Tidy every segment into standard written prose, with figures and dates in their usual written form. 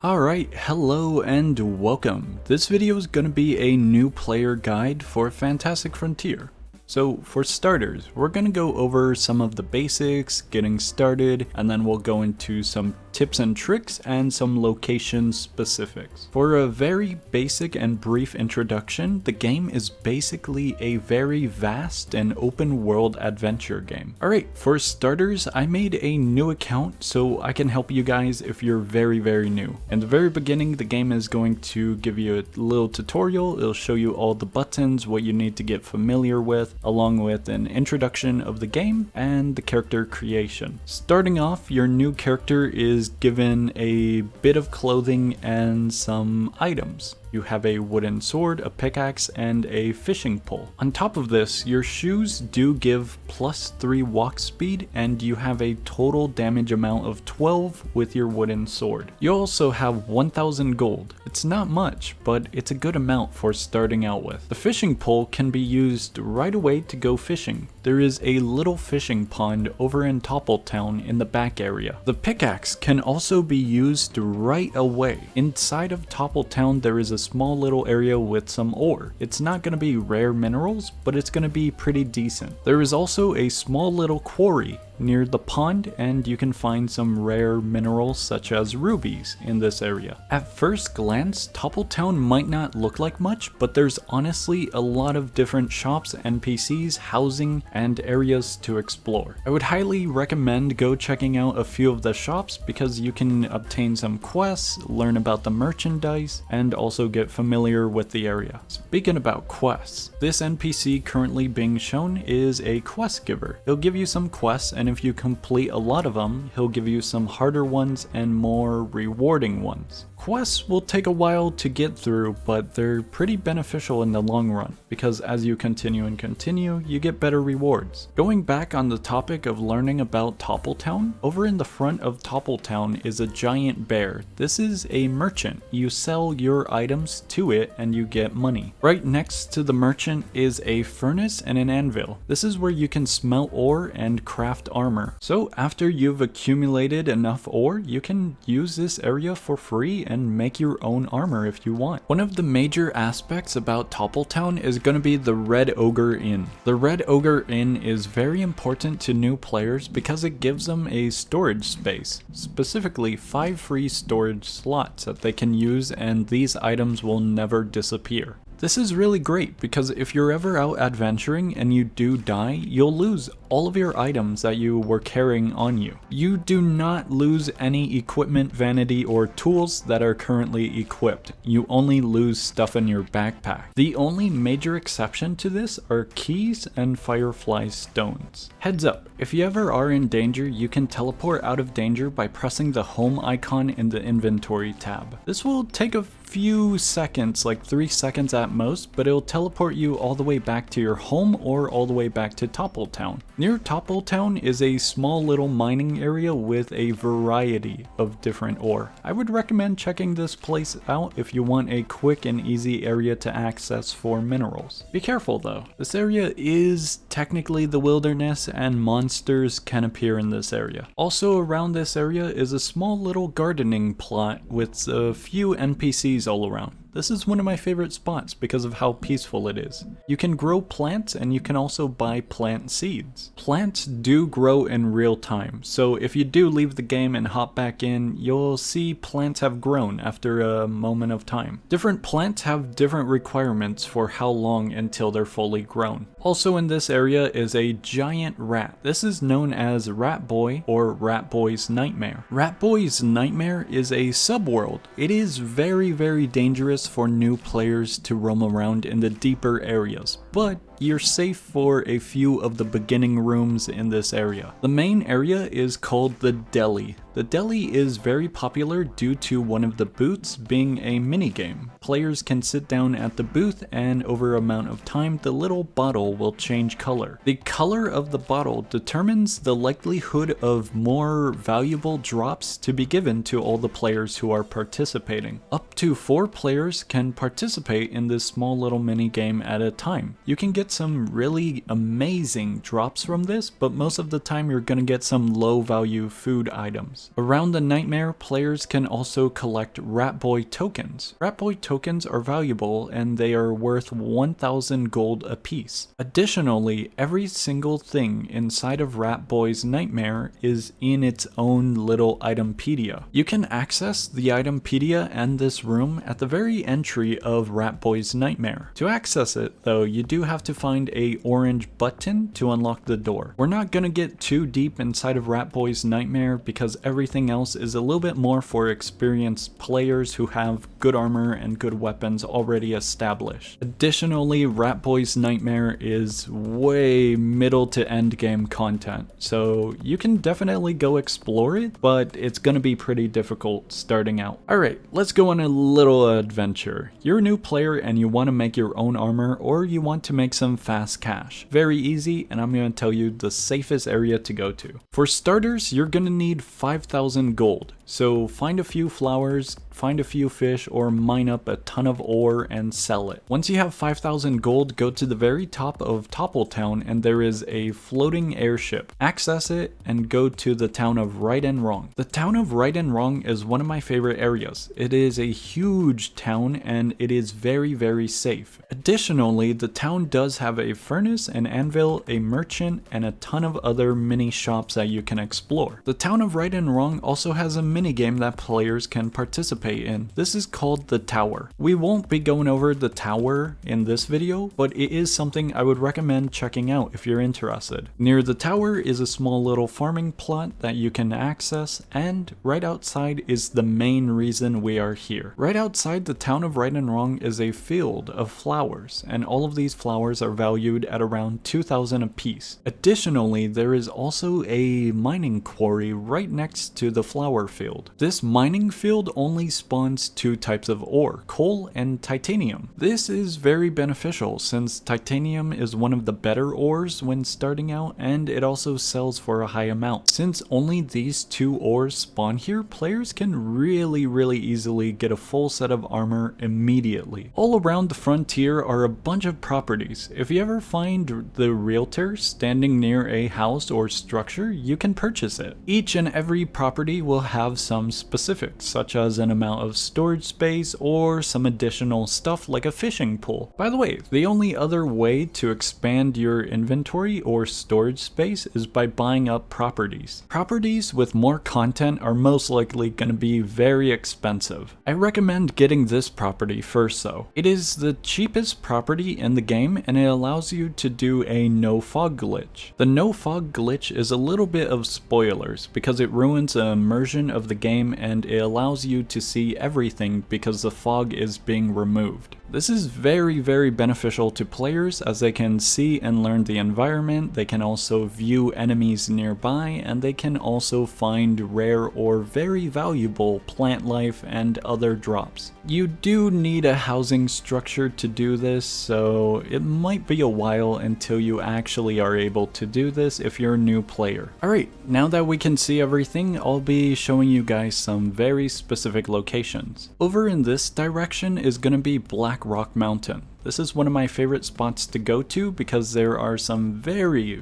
Alright, hello and welcome. This video is going to be a new player guide for Fantastic Frontier. So for starters, we're going to go over some of the basics, getting started, and then we'll go into some tips and tricks and some location specifics. For a very basic and brief introduction, the game is basically a very vast and open world adventure game. Alright, for starters, I made a new account so I can help you guys if you're very new. In the very beginning, the game is going to give you a little tutorial. It'll show you all the buttons, what you need to get familiar with, along with an introduction of the game and the character creation. Starting off, your new character is given a bit of clothing and some items. You have a wooden sword, a pickaxe, and a fishing pole. On top of this, your shoes do give +3 walk speed, and you have a total damage amount of 12 with your wooden sword. You also have 1000 gold. It's not much, but it's a good amount for starting out with. The fishing pole can be used right away to go fishing. There is a little fishing pond over in Town in the back area. The pickaxe can also be used right away. Inside of Town, there is a small little area with some ore. It's not going to be rare minerals, but it's going to be pretty decent. There is also a small little quarry near the pond, and you can find some rare minerals such as rubies in this area. At first glance, Town might not look like much, but there's honestly a lot of different shops, NPCs, housing, and areas to explore. I would highly recommend go checking out a few of the shops because you can obtain some quests, learn about the merchandise, and also get familiar with the area. Speaking about quests, this NPC currently being shown is a quest giver. He'll give you some quests, and if you complete a lot of them, he'll give you some harder ones and more rewarding ones. Quests will take a while to get through, but they're pretty beneficial in the long run, because as you continue, you get better rewards. Going back on the topic of learning about Town, over in the front of Town is a giant bear. This is a merchant. You sell your items to it and you get money. Right next to the merchant is a furnace and an anvil. This is where you can smelt ore and craft armor. So after you've accumulated enough ore, you can use this area for free and make your own armor if you want. One of the major aspects about Town is going to be the Red Ogre Inn. The Red Ogre Inn is very important to new players because it gives them a storage space, specifically 5 free storage slots that they can use, and these items will never disappear. This is really great because if you're ever out adventuring and you do die, you'll lose all of your items that you were carrying on you. You do not lose any equipment, vanity, or tools that are currently equipped. You only lose stuff in your backpack. The only major exception to this are keys and firefly stones. Heads up, if you ever are in danger, you can teleport out of danger by pressing the home icon in the inventory tab. This will take a few seconds, like 3 seconds at most, but it'll teleport you all the way back to your home or all the way back to Town. Near Town is a small little mining area with a variety of different ore. I would recommend checking this place out if you want a quick and easy area to access for minerals. Be careful though, this area is technically the wilderness and monsters can appear in this area. Also around this area is a small little gardening plot with a few NPCs all around. This is one of my favorite spots because of how peaceful it is. You can grow plants and you can also buy plant seeds. Plants do grow in real time, so if you do leave the game and hop back in, you'll see plants have grown after a moment of time. Different plants have different requirements for how long until they're fully grown. Also in this area is a giant rat. This is known as Rat Boy or Rat Boy's Nightmare. Rat Boy's Nightmare is a subworld. It is very dangerous for new players to roam around in the deeper areas, but you're safe for a few of the beginning rooms in this area. The main area is called the Deli. The Deli is very popular due to one of the booths being a minigame. Players can sit down at the booth and over amount of time the little bottle will change color. The color of the bottle determines the likelihood of more valuable drops to be given to all the players who are participating. Up to 4 players can participate in this small little minigame at a time. You can get get some really amazing drops from this, but most of the time you're gonna get some low value food items. Around the nightmare, players can also collect Rat Boy tokens. Rat Boy tokens are valuable and they are worth 1000 gold apiece. Additionally, every single thing inside of Rat Boy's nightmare is in its own little itempedia. You can access the itempedia and this room at the very entry of Rat Boy's nightmare. To access it though, you do have to find a orange button to unlock the door. We're not gonna get too deep inside of Rat Boy's nightmare because everything else is a little bit more for experienced players who have good armor and good weapons already established. Additionally, Rat Boy's nightmare is way middle to end game content, so you can definitely go explore it, but it's gonna be pretty difficult starting out. Alright, let's go on a little adventure. You're a new player and you want to make your own armor, or you want to make some fast cash. Very easy, and I'm going to tell you the safest area to go to. For starters, you're going to need 5,000 gold. So find a few flowers, find a few fish, or mine up a ton of ore and sell it. Once you have 5,000 gold, go to the very top of Topple Town and there is a floating airship. Access it and go to the town of Right and Wrong. The town of Right and Wrong is one of my favorite areas. It is a huge town and it is very safe. Additionally, the town does have a furnace, an anvil, a merchant, and a ton of other mini shops that you can explore. The town of Right and Wrong also has a minigame that players can participate in. This is called the Tower. We won't be going over the tower in this video, but it is something I would recommend checking out if you're interested. Near the tower is a small little farming plot that you can access, and right outside is the main reason we are here. Right outside the town of Right and Wrong is a field of flowers, and all of these flowers are valued at around 2,000 apiece. Additionally, there is also a mining quarry right next to the flower field. This mining field only spawns two types of ore, coal and titanium. This is very beneficial since titanium is one of the better ores when starting out, and it also sells for a high amount. Since only these two ores spawn here, players can really easily get a full set of armor immediately. All around the frontier are a bunch of properties. If you ever find the realtor standing near a house or structure, you can purchase it. Each and every property will have some specifics, such as an amount of storage space or some additional stuff like a fishing pole. By the way, the only other way to expand your inventory or storage space is by buying up properties. Properties with more content are most likely going to be very expensive. I recommend getting this property first though. It is the cheapest property in the game and it allows you to do a no fog glitch. The no fog glitch is a little bit of spoilers because it ruins the immersion of the game and it allows you to see everything because the fog is being removed. This is very beneficial to players as they can see and learn the environment, they can also view enemies nearby, and they can also find rare or very valuable plant life and other drops. You do need a housing structure to do this, so it might be a while until you actually are able to do this if you're a new player. Alright, now that we can see everything, I'll be showing you guys some very specific locations. Over in this direction is going to be Black Rock Mountain. This is one of my favorite spots to go to because there are some very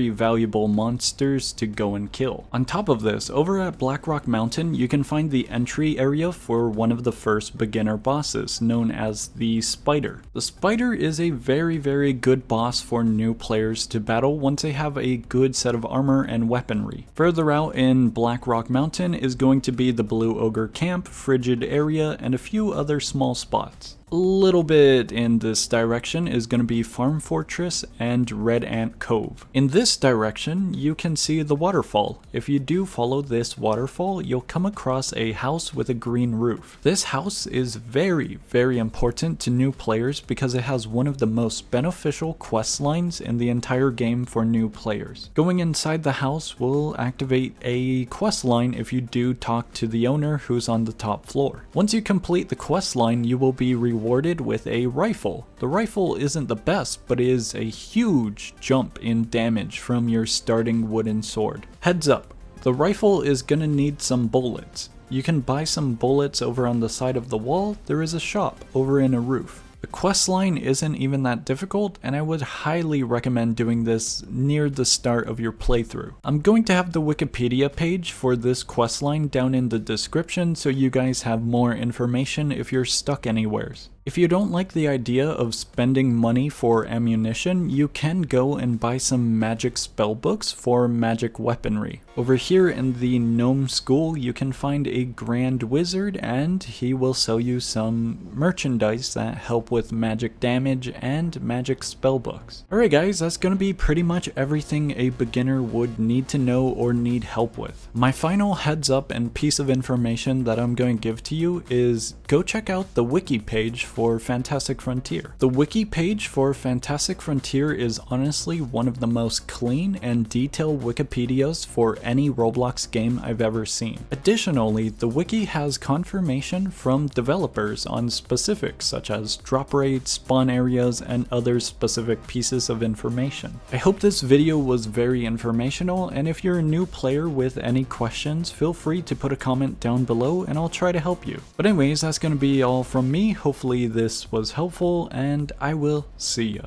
valuable monsters to go and kill. On top of this, over at Black Rock Mountain, you can find the entry area for one of the first beginner bosses, known as the Spider. The Spider is a very good boss for new players to battle once they have a good set of armor and weaponry. Further out in Black Rock Mountain is going to be the Blue Ogre Camp, Frigid Area, and a few other small spots. A little bit in this direction is going to be Farm Fortress and Red Ant Cove. In this direction, you can see the waterfall. If you do follow this waterfall, you'll come across a house with a green roof. This house is very important to new players because it has one of the most beneficial quest lines in the entire game for new players. Going inside the house will activate a quest line if you do talk to the owner who's on the top floor. Once you complete the quest line, you will be rewarded with a rifle. The rifle isn't the best, but is a huge jump in damage from your starting wooden sword. Heads up, the rifle is gonna need some bullets. You can buy some bullets over on the side of the wall. There is a shop over in a roof. The questline isn't even that difficult, and I would highly recommend doing this near the start of your playthrough. I'm going to have the Wikipedia page for this questline down in the description so you guys have more information if you're stuck anywheres. If you don't like the idea of spending money for ammunition, you can go and buy some magic spellbooks for magic weaponry. Over here in the gnome school, you can find a grand wizard and he will sell you some merchandise that help with magic damage and magic spellbooks. Alright guys, that's gonna be pretty much everything a beginner would need to know or need help with. My final heads up and piece of information that I'm going to give to you is go check out the wiki page for Fantastic Frontier. The wiki page for Fantastic Frontier is honestly one of the most clean and detailed Wikipedias for any Roblox game I've ever seen. Additionally, the wiki has confirmation from developers on specifics such as drop rates, spawn areas, and other specific pieces of information. I hope this video was very informational, and if you're a new player with any questions, feel free to put a comment down below and I'll try to help you. But anyways, that's gonna be all from me. Hopefully this was helpful, and I will see ya.